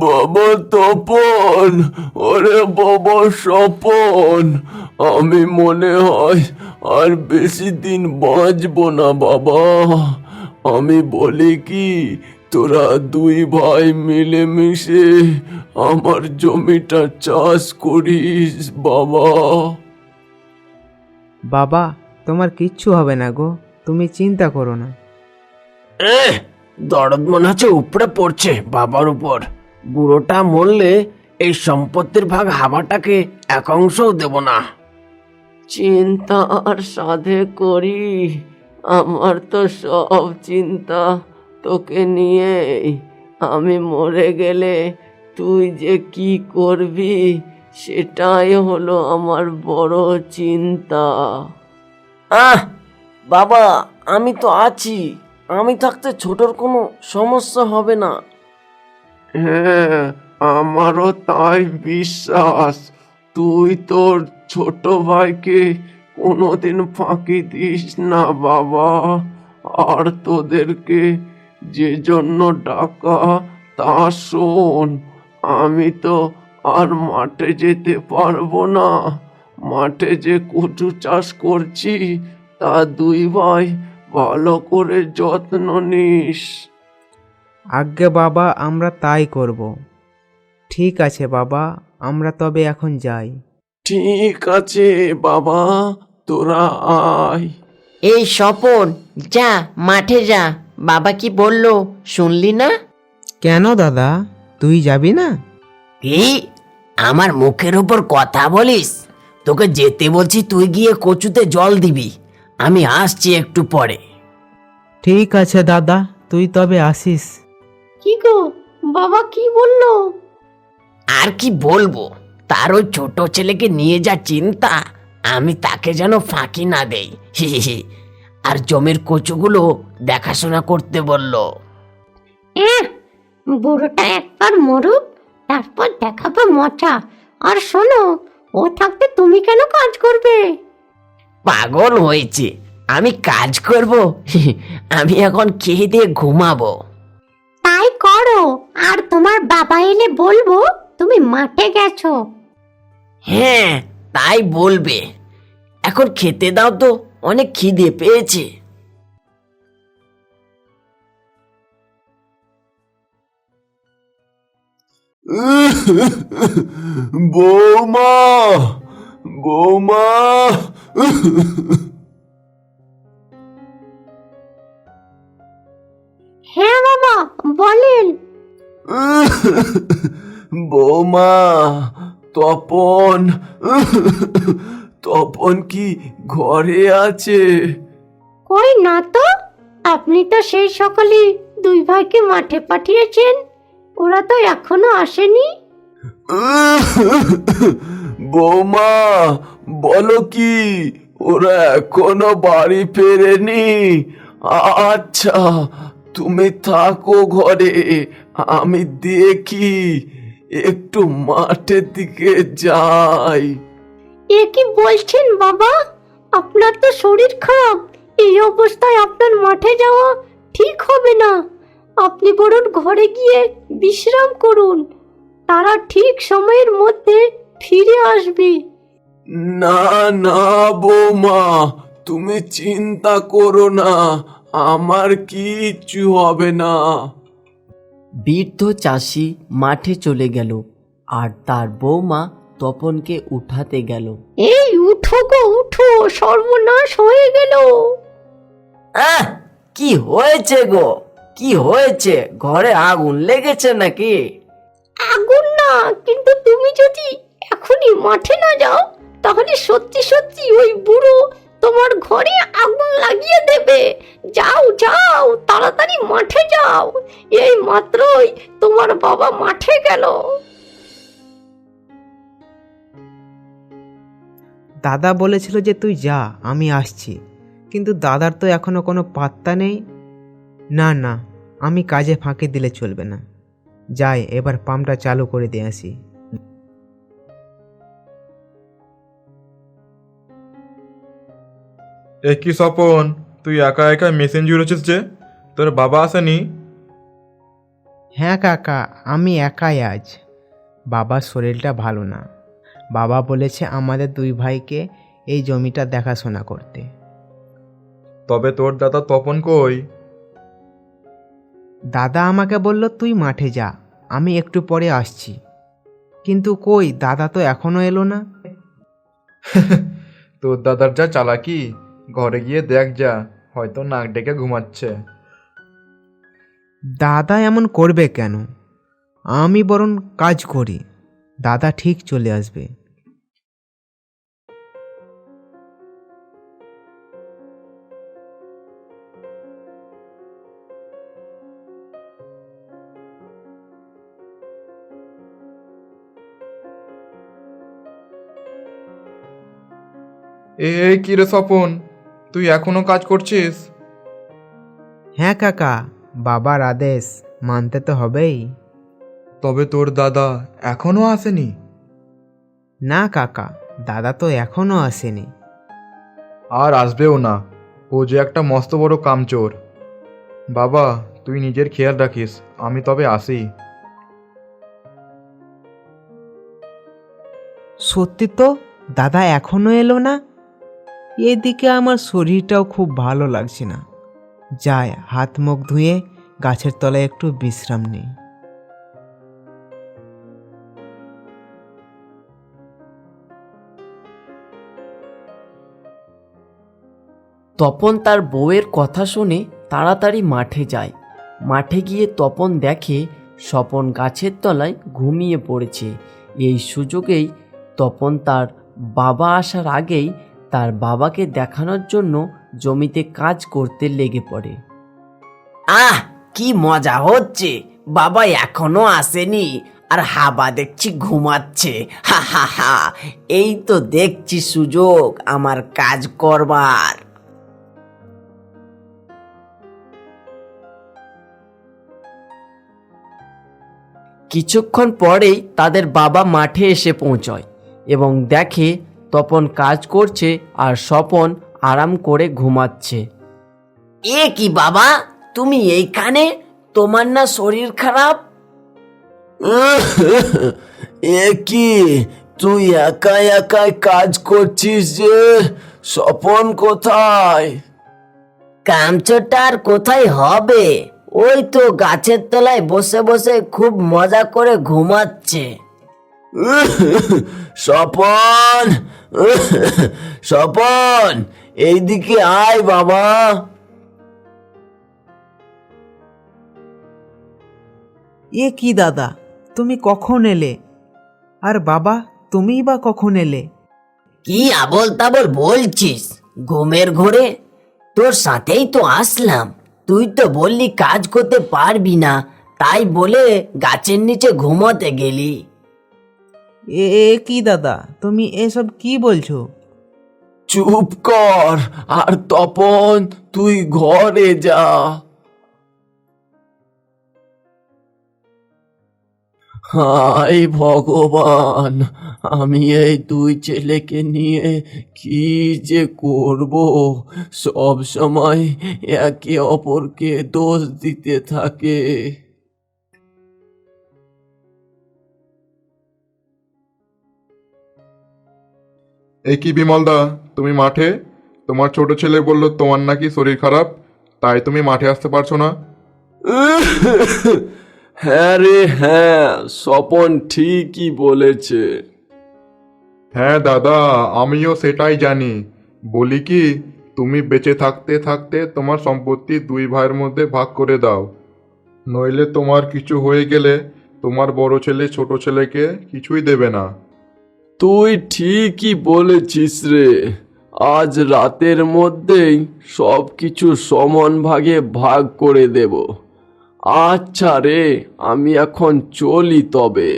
বাবা তপন, ওরে বাবা স্বপন, আমি মনে হয় আর বেশি দিন বাঁচবো না বাবা। আমি বলি কি, তোরা দুই ভাই মিলেমিশে আমার জমিটা চাষ করিস বাবা। বাবা, তোমার কিচ্ছু হবে না গো, তুমি চিন্তা করো না। দরদ মনে হচ্ছে উপরে পড়ছে বাবার উপর। বুড়োটা মরলে এই সম্পত্তির ভাগ হাবাটাকে এক অংশও দেব না। চিন্তা আর সাধে করি, আমার তো সব চিন্তা তোকে নিয়েই। আমি মরে গেলে তুই যে কি করবি সেটাই হলো আমার বড় চিন্তা। বাবা, আমি তো আছি, আমি থাকতে ছোটর কোনো সমস্যা হবে না। হ্যাঁ, আমারও তাই বিশ্বাস। তুই তোর ছোট ভাইকে কোনোদিন ফাঁকি দিস না বাবা। আর তোদেরকে যে জন্য ডাকা তা শোন। আমি তো আর মাঠে যেতে পারবো না। মাঠে যে কচু চাষ করছি তা দুই ভাই ভালো করে যত্ন নিস। আজ্ঞে বাবা, আমরা তাই করব। ঠিক আছে বাবা, আমরা তবে এখন যাই। ঠিক আছে বাবা, তোরা আয়। এই স্বপন, যা মাঠে যা। বাবা কি বললো শুনলি না? কেন দাদা, তুই যাবি না? এই, আমার মুখের ওপর কথা বলিস? তোকে যেতে বলছি, তুই গিয়ে কচুতে জল দিবি। আমি আসছি একটু পরে। ঠিক আছে দাদা, তুই তবে আসিস। কি গো, বাবা কি বললো? আর কি বলবো, তার ওই ছোট ছেলেকে নিয়ে যা চিন্তা, আমি তাকে যেন ফাঁকি না দেই। হি হি হি। আর জমির কচুগুলো দেখাশোনা করতে বলল। বুড়োটা একবার মরুক, তারপর দেখাবো মজা। আর শোনো, ও থাকতে তুমি কেন কাজ করবে? পাগল হয়েছে, আমি কাজ করব? হি হি। আমি এখন খেয়ে দিয়ে ঘুমাবো। তাই করো, আর তোমার বাবা এলে বলবো তুমি মাঠে গেছো। হ্যাঁ, তাই বলবে। এখন খেতে দাও তো, অনেক খিদে পেয়েছে। বৌমা, বৌমা। হ্যাঁ বাবা, বলেন। বৌমা, তপন, তপন কি ঘরে আছে? কই না তো, আপনি তো সেই সকালে দুই ভাইকে মাঠে পাঠিয়েছেন, ওরা তো এখনো আসেনি। বৌমা, বলো কি, ওরা এখনো বাড়ি ফেরেনি? আচ্ছা, তুমি থাকো ঘরে, আমি দেখি, একটু মাঠের দিকে যাই। এ কি বলছেন বাবা, আপনার তো শরীর খারাপ, এই অবস্থায় আপনার মাঠে যাওয়া ঠিক হবে না। আপনি বরং ঘরে গিয়ে বিশ্রাম করুন, তারা ঠিক সময়ের মধ্যে ফিরে আসবে। না না বৌমা, তুমি চিন্তা করো না, আমার কিচ্ছু হবে না। বৃদ্ধ চাষি মাঠে চলে গেল, আর তার বৌমা তপনকে উঠাতে গেল। এই উঠো গো উঠো, সর্বনাশ হয়ে গেল। কি হয়েছে গো, কি হয়েছে? ঘরে আগুন লেগেছে নাকি? আগুন না, কিন্তু তুমি যদি এখনই মাঠে না যাও, তাহলে সত্যি সত্যি ওই বুড়ো তোমার ঘরে আগুন লাগিয়ে দেবে। যাও যাও, তাড়াতাড়ি মাঠে যাও, এই মাত্রই তোমার বাবা মাঠে গেল। দাদা বলেছিল যে তুই যা, আমি আসছি, কিন্তু দাদার তো এখনো কোনো পাত্তা নেই। না না, আমি কাজে ফাঁকি দিলে চলবে না। যাই, এবার পাম্পটা চালু করে দিয়ে আসি। এ কি স্বপন, তুই একা একা মেশিন জুড়েছিস যে? তোর বাবা আসেনি? হ্যাঁ কাকা, আমি একাই আজ। বাবার শরীরটা ভালো না। বাবা বলেছে আমাদের দুই ভাইকে এই জমিটা দেখাশোনা করতে। তবে তোর দাদা তপন কই? দাদা আমাকে বলল তুই মাঠে যা, আমি একটু পরে আসছি। কিন্তু কই, দাদা তো এখনো এলো না। তোর দাদার যা চালাকি, ঘরে গিয়ে দেখ যা, হয়তো নাক ডেকে ঘুমাচ্ছে। দাদা এমন করবে কেন? আমি বরং কাজ করি, দাদা ঠিক চলে আসবে। এই কি রে স্বপন, তুই এখনো কাজ করছিস? হ্যাঁ কাকা, বাবার আদেশ মানতে তো হবেই। তবে তোর দাদা এখনো আসেনি? না কাকা, দাদা তো এখনো আসেনি। আর আসবেও না, ও যে একটা মস্ত বড় কামচোর। বাবা, তুই নিজের খেয়াল রাখিস, আমি তবে আসি। সত্যি তো, দাদা এখনো এলো না। এদিকে আমার শরীরটাও খুব ভালো লাগছে না। যাই, হাত মুখ ধুয়ে গাছের তলায় একটু বিশ্রাম নিই। তপন তার বউয়ের কথা শুনে তাড়াতাড়ি মাঠে যায়। মাঠে গিয়ে তপন দেখে স্বপন গাছের তলায় ঘুমিয়ে পড়েছে। এই সুযোগেই তপন তার বাবা আসার আগেই তার বাবাকে দেখানোর জন্য জমিতে কাজ করতে লেগে পড়ে। আহ, কি মজা হচ্ছে! বাবা এখনো আসেনি, আর হাবা দেখছি ঘুমাচ্ছে। হা হা হা, এই তো দেখছি সুযোগ আমার কাজ করবার। কিছুক্ষণ পরেই তাদের বাবা মাঠে এসে পৌঁছয় এবং দেখে তপন কাজ করছে আর স্বপন আরাম করে ঘুমাচ্ছে। এ কি বাবা, তুমি এইখানে? তোমার না শরীর খারাপ? এ কি, তুই একাই একাই কাজ করছিস যে? স্বপন কোথায়? কামচোরটা আর কোথায় হবে? ওই তো গাছের তলায় বসে বসে খুব মজা করে ঘুমাচ্ছে। স্বপন, স্বপন, এইদিকে আয় বাবা। এ কি দাদা, তুমি কখন এলে? আর বাবা, তুমিই বা কখন এলে? কি আবল তাবল বলছিস? ঘুমের ঘোরে তোর সাথেই তো আসলাম। তুই তো বললি কাজ করতে পারবি না, তাই বলে গাছের নিচে ঘুমোতে গেলি। এ কি দাদা, তুমি এসব কি বলছো? চুপ কর, আর তপন তুই ঘরে যা। হায় ভগবান, আমি এই দুই ছেলেকে নিয়ে কি যে করব! সব সময় একে অপরকে দোষ দিতে থাকে। এই কি বিমলদা, তুমি মাঠে? তোমার ছোট ছেলে বলল তোমার নাকি শরীর খারাপ, তাই তুমি মাঠে আসতে পারছো না। হ্যাঁ রে হ্যাঁ, স্বপন ঠিকই বলেছে। হ্যাঁ দাদা, আমিও সেটাই জানি। বলি কি, তুমি বেঁচে থাকতে থাকতে তোমার সম্পত্তি দুই ভাইয়ের মধ্যে ভাগ করে দাও, নইলে তোমার কিছু হয়ে গেলে তোমার বড় ছেলে ছোট ছেলেকে কিছুই দেবে না। তুই ঠিকই বলেছিস রে, আজ রাতের মধ্যেই সব কিছু সমান ভাগে ভাগ করে দেব। আচ্ছা রে, আমি এখন চলি তবে।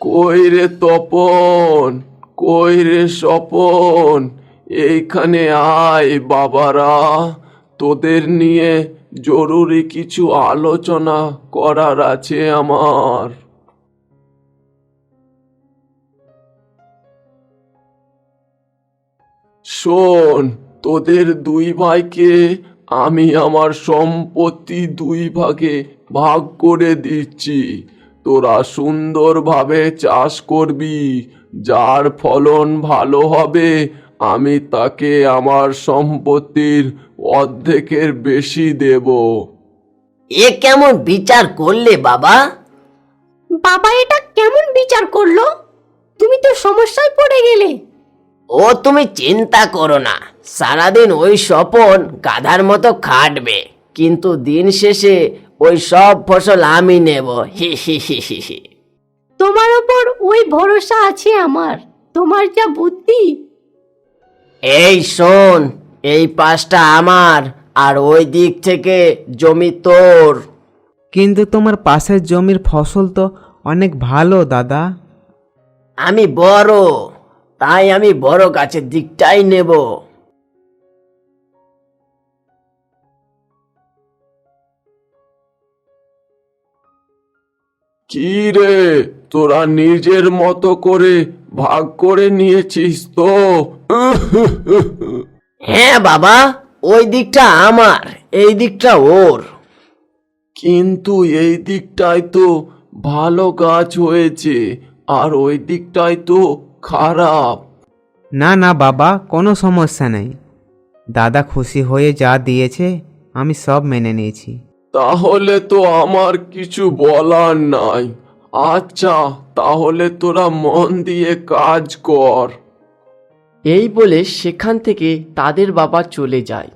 কই রে তপন, কই রে স্বপন, এইখানে আয় বাবারা, তোদের নিয়ে জরুরি কিছু আলোচনা করার আছে আমার। শোন, তোদের দুই ভাইকে আমি আমার সম্পত্তি দুই ভাগে ভাগ করে দিচ্ছি। তোরা সুন্দরভাবে চাষ করবি, যার ফলন ভালো হবে আমি তাকে আমার সম্পত্তির অর্ধেকের বেশি দেব। এ কেমন বিচার করলে বাবা? বাবা এটা কেমন বিচার করলো? তুমি তো সমস্যায় পড়ে গেলে। ও তুমি চিন্তা করো না, সারাদিন ওই স্বপন গাধার মতো খাটবে, কিন্তু দিন শেষে ওই সব ফসল আমি নেব। হি হি হি হি হি। তোমার ওপর ওই ভরসা আছে আমার। তোমার যা বুদ্ধি। এই শোন, এই পাশটা আমার আর ওই দিক থেকে জমি তোর। কিন্তু তোমার পাশের জমির ফসল তো অনেক ভালো দাদা। আমি বড়, তাই আমি বড় গাছের দিকটাই নেব। কি রে, তোরা নিজের মতো করে ভাগ করে নিয়েছিস তো? হ্যাঁ বাবা, ওই দিকটা আমার, এই দিকটা ওর। কিন্তু এই দিকটায় তো ভালো গাছ হয়েছে আর ওই দিকটায় তো খারাপ। না না বাবা, কোনো সমস্যা নেই। দাদা খুশি হয়ে যা দিয়েছে আমি সব মেনে নিয়েছি। তাহলে তো আমার কিছু বলার নাই। আচ্ছা, তাহলে তোরা মন দিয়ে কাজ কর। এই বলে সেখান থেকে তাদের বাবা চলে যায়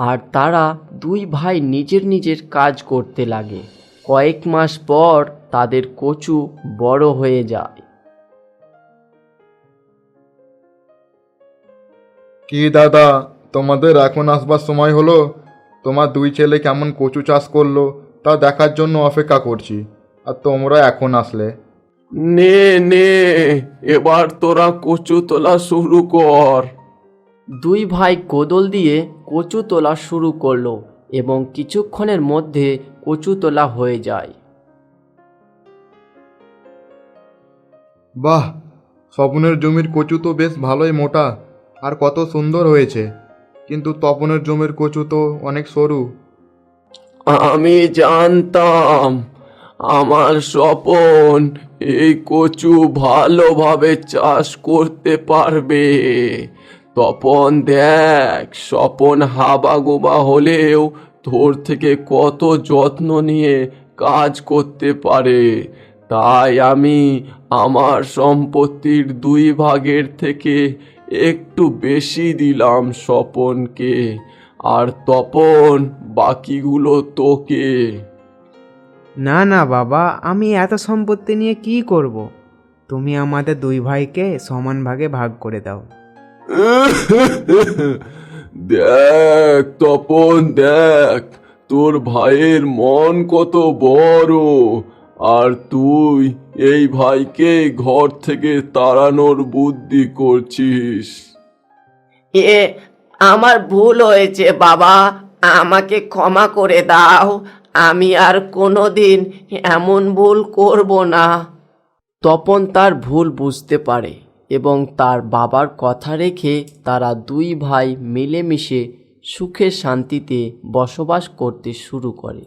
আর তারা দুই ভাই নিজের নিজের কাজ করতে লাগে। কয়েক মাস পর তাদের কচু বড় হয়ে যায়। কি দাদা, তোমাদের এখন আসবার সময় হলো? তোমার দুই ছেলে কেমন কচু চাষ করলো তা দেখার জন্য অপেক্ষা করছি, আর তোমরা এখন আসলে। নে নে, এবার তোরা কচু তোলা শুরু কর। দুই ভাই কোদল দিয়ে কচু তোলা শুরু করলো এবং কিছুক্ষণের মধ্যে কচু তোলা হয়ে যায়। বাহ, স্বপনের জমির কচু তো বেশ ভালোই মোটা আর কত সুন্দর হয়েছে, কিন্তু তপনের জমির কচু তো অনেক সরু। আমি জানতাম আমার স্বপন এই কচু ভালোভাবে চাষ করতে পারবে। তপন দেখ, স্বপন হাবাগোবা হলেও তোর থেকে কত যত্ন নিয়ে কাজ করতে পারে। তাই আমি আমার সম্পত্তির দুই ভাগের থেকে একটু বেশি দিলাম স্বপনকে, আর তপন বাকিগুলো তোকে। না না বাবা, আমি এত সম্পত্তি নিয়ে কি করব? তুমি আমাদের দুই ভাইকে সমান ভাগে ভাগ করে দাও। দেখ তপন, দেখ তোর ভাইয়ের মন কত বড়, আর তুই এই ভাইকে ঘর থেকে তাড়ানোর বুদ্ধি করছিস। এ আমার ভুল হয়েছে বাবা, আমাকে ক্ষমা করে দাও। আমি আর কোনোদিন এমন ভুল করব না। তপন তার ভুল বুঝতে পারে এবং তার বাবার কথা রেখে তারা দুই ভাই মিলেমিশে সুখে শান্তিতে বসবাস করতে শুরু করে।